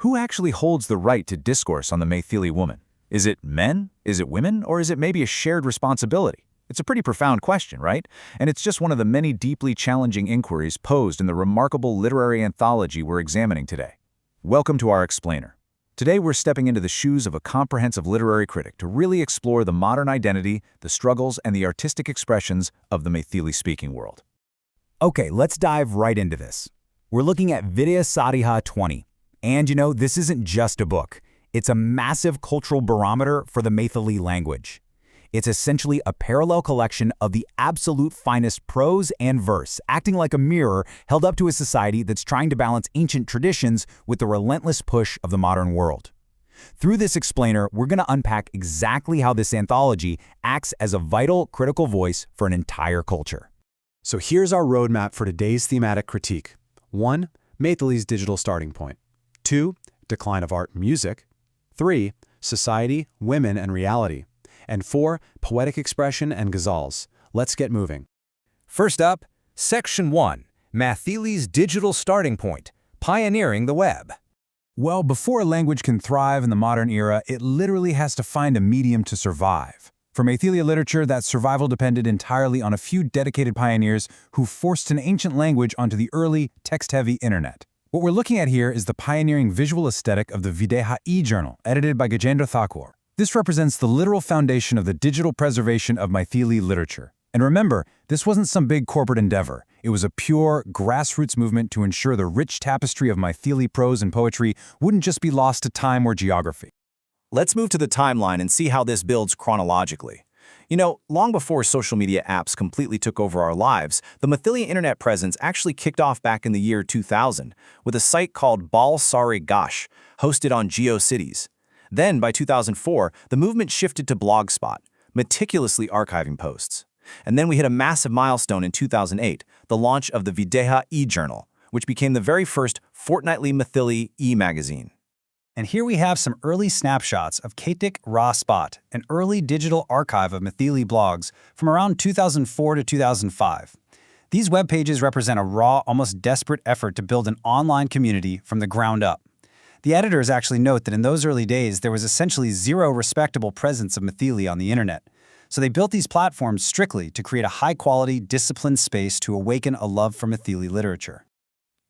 Who actually holds the right to discourse on the Maithili woman? Is it men? Is it women? Or is it maybe a shared responsibility? It's a pretty profound question, right? And it's just one of the many deeply challenging inquiries posed in the remarkable literary anthology we're examining today. Welcome to our explainer. Today we're stepping into the shoes of a comprehensive literary critic to really explore the modern identity, the struggles, and the artistic expressions of the Maithili-speaking world. Okay, let's dive right into this. We're looking at Videha 20. And this isn't just a book. It's a massive cultural barometer for the Maithili language. It's essentially a parallel collection of the absolute finest prose and verse, acting like a mirror held up to a society that's trying to balance ancient traditions with the relentless push of the modern world. Through this explainer, we're going to unpack exactly how this anthology acts as a vital, critical voice for an entire culture. So here's our roadmap for today's thematic critique. 1. Maithili's digital starting point. 2. Decline of art and music. 3. Society, women, and reality. And 4. Poetic expression and ghazals. Let's get moving. First up, Section 1, Maithili's digital starting point, pioneering the web. Well, before a language can thrive in the modern era, it literally has to find a medium to survive. For Maithili literature, that survival depended entirely on a few dedicated pioneers who forced an ancient language onto the early, text-heavy internet. What we're looking at here is the pioneering visual aesthetic of the Videha e-journal, edited by Gajendra Thakur. This represents the literal foundation of the digital preservation of Maithili literature. And remember, this wasn't some big corporate endeavor. It was a pure, grassroots movement to ensure the rich tapestry of Maithili prose and poetry wouldn't just be lost to time or geography. Let's move to the timeline and see how this builds chronologically. Long before social media apps completely took over our lives, the Maithili internet presence actually kicked off back in the year 2000 with a site called Bal Sari Gash, hosted on GeoCities. Then, by 2004, the movement shifted to Blogspot, meticulously archiving posts. And then we hit a massive milestone in 2008, the launch of the Videha e-journal, which became the very first fortnightly Maithili e-magazine. And here we have some early snapshots of Kaitik Ra Spot, an early digital archive of Maithili blogs from around 2004 to 2005. These web pages represent a raw, almost desperate effort to build an online community from the ground up. The editors actually note that in those early days, there was essentially zero respectable presence of Maithili on the internet. So they built these platforms strictly to create a high-quality, disciplined space to awaken a love for Maithili literature.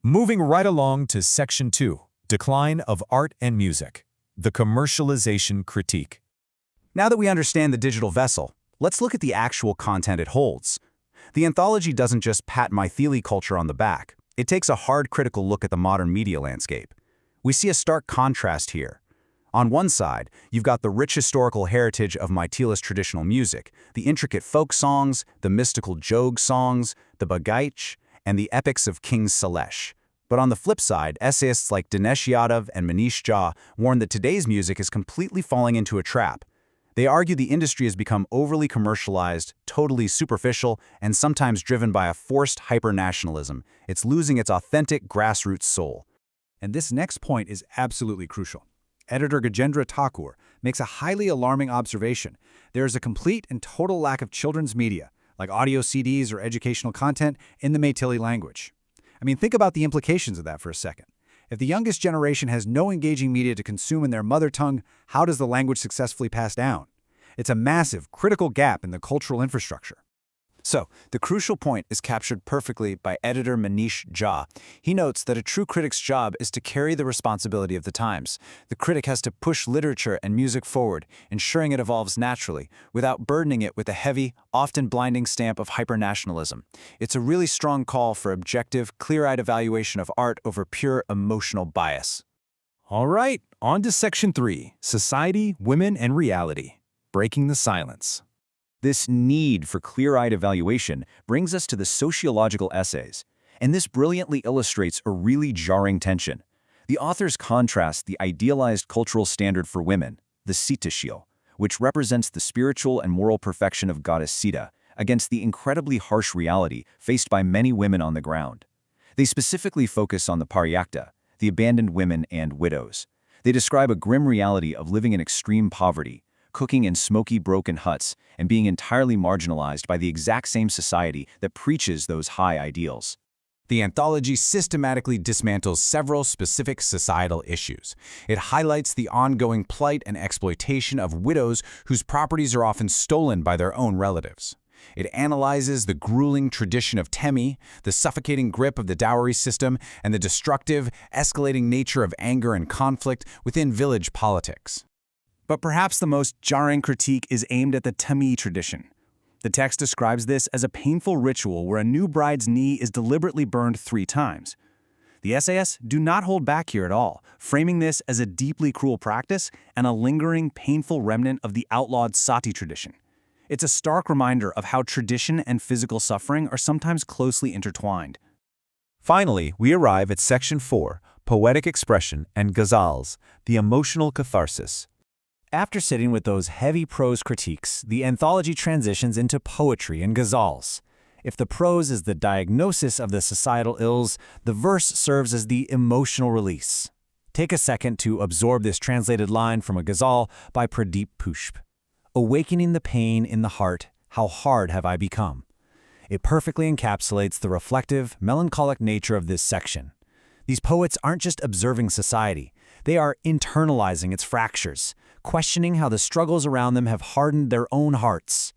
Moving right along to Section 2. Decline of art and music. The commercialization critique. Now that we understand the digital vessel, let's look at the actual content it holds. The anthology doesn't just pat Maithili culture on the back. It takes a hard critical look at the modern media landscape. We see a stark contrast here. On one side, you've got the rich historical heritage of Maithili's traditional music, the intricate folk songs, the mystical jog songs, the bagaich, and the epics of King Salesh. But on the flip side, essayists like Dinesh Yadav and Manish Jha warn that today's music is completely falling into a trap. They argue the industry has become overly commercialized, totally superficial, and sometimes driven by a forced hyper-nationalism. It's losing its authentic grassroots soul. And this next point is absolutely crucial. Editor Gajendra Thakur makes a highly alarming observation. There is a complete and total lack of children's media, like audio CDs or educational content, in the Maithili language. Think about the implications of that for a second. If the youngest generation has no engaging media to consume in their mother tongue, how does the language successfully pass down? It's a massive, critical gap in the cultural infrastructure. So, the crucial point is captured perfectly by editor Manish Jha. He notes that a true critic's job is to carry the responsibility of the times. The critic has to push literature and music forward, ensuring it evolves naturally, without burdening it with a heavy, often blinding stamp of hyper-nationalism. It's a really strong call for objective, clear-eyed evaluation of art over pure emotional bias. All right, on to Section 3, Society, Women, and Reality. Breaking the silence. This need for clear-eyed evaluation brings us to the sociological essays, and this brilliantly illustrates a really jarring tension. The authors contrast the idealized cultural standard for women, the Sita-shil, which represents the spiritual and moral perfection of goddess Sita, against the incredibly harsh reality faced by many women on the ground. They specifically focus on the paryakta, the abandoned women and widows. They describe a grim reality of living in extreme poverty, cooking in smoky, broken huts, and being entirely marginalized by the exact same society that preaches those high ideals. The anthology systematically dismantles several specific societal issues. It highlights the ongoing plight and exploitation of widows whose properties are often stolen by their own relatives. It analyzes the grueling tradition of temi, the suffocating grip of the dowry system, and the destructive, escalating nature of anger and conflict within village politics. But perhaps the most jarring critique is aimed at the temi tradition. The text describes this as a painful ritual where a new bride's knee is deliberately burned 3 times. The essayists do not hold back here at all, framing this as a deeply cruel practice and a lingering, painful remnant of the outlawed sati tradition. It's a stark reminder of how tradition and physical suffering are sometimes closely intertwined. Finally, we arrive at Section 4, Poetic Expression and Ghazals, the Emotional Catharsis. After sitting with those heavy prose critiques, the anthology transitions into poetry and ghazals. If the prose is the diagnosis of the societal ills, the verse serves as the emotional release. Take a second to absorb this translated line from a ghazal by Pradeep Pushp. Awakening the pain in the heart, how hard have I become? It perfectly encapsulates the reflective, melancholic nature of this section. These poets aren't just observing society, they are internalizing its fractures, questioning how the struggles around them have hardened their own hearts.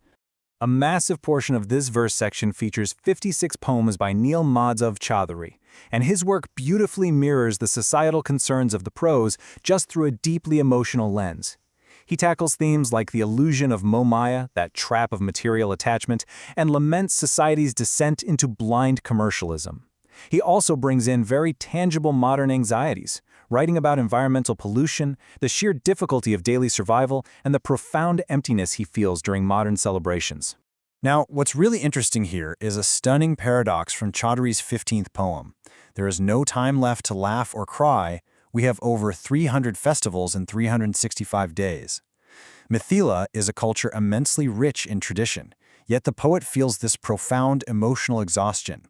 A massive portion of this verse section features 56 poems by Neil Madhav Chaudhary, and his work beautifully mirrors the societal concerns of the prose just through a deeply emotional lens. He tackles themes like the illusion of Momaya, that trap of material attachment, and laments society's descent into blind commercialism. He also brings in very tangible modern anxieties, writing about environmental pollution, the sheer difficulty of daily survival, and the profound emptiness he feels during modern celebrations. Now, what's really interesting here is a stunning paradox from Chaudhary's 15th poem. There is no time left to laugh or cry. We have over 300 festivals in 365 days. Maithili is a culture immensely rich in tradition, yet the poet feels this profound emotional exhaustion.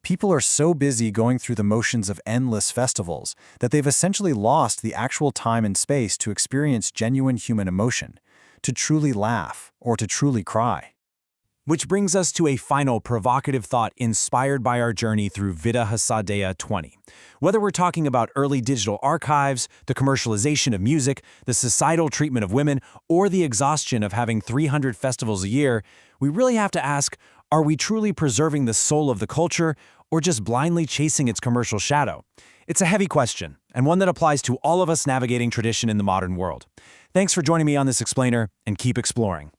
People are so busy going through the motions of endless festivals that they've essentially lost the actual time and space to experience genuine human emotion, to truly laugh or to truly cry. Which brings us to a final provocative thought inspired by our journey through Videha 20. Whether we're talking about early digital archives, the commercialization of music, the societal treatment of women, or the exhaustion of having 300 festivals a year, we really have to ask, are we truly preserving the soul of the culture, or just blindly chasing its commercial shadow? It's a heavy question, and one that applies to all of us navigating tradition in the modern world. Thanks for joining me on this explainer, and keep exploring.